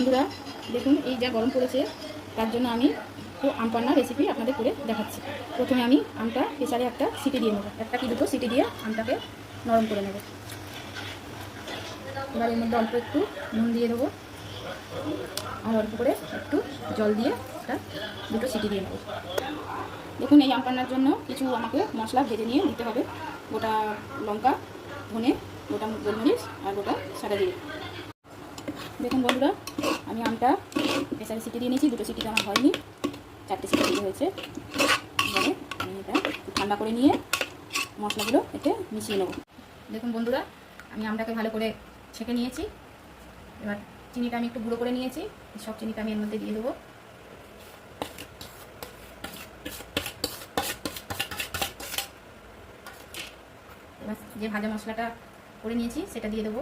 বন্ধুরা দেখুন, এই যা গরম পড়েছে তার জন্য আমি একটু আম পান্না রেসিপি আপনাদের করে দেখাচ্ছি। প্রথমে আমি আমটা প্রেসারে একটা সিটি দিয়ে নেব, একটা কি দুটো সিটি দিয়ে আমটাকে নরম করে নেব। এবার এর মধ্যে অল্প একটু নুন দিয়ে দেবো আর অল্প করে একটু জল দিয়ে একটা দুটো সিটি দিয়ে নেব। দেখুন, এই আম পান্নার জন্য কিছু আমাকে মশলা ভেজে নিয়ে দিতে হবে। গোটা লঙ্কা, ধনে, গোটা গোলমরিচ আর গোটা সাদা জিরে। দেখুন বন্ধুরা, আমি আমটা প্রেসারে সিটি দিয়ে নিয়েছি, দুটো সিটিতে আমার হয়নি, 4টে সিটি দিয়ে হয়েছে। এবারে আমি এটা একটু ঠান্ডা করে নিয়ে মশলাগুলো এতে মিশিয়ে নেব। দেখুন বন্ধুরা, আমি আমটাকে ভালো করে ছেঁকে নিয়েছি। এবার চিনিটা আমি একটু গুঁড়ো করে নিয়েছি, সব চিনিটা আমি এর মধ্যে দিয়ে দেবো। এবার যে ভাজা মশলাটা করে নিয়েছি সেটা দিয়ে দেবো।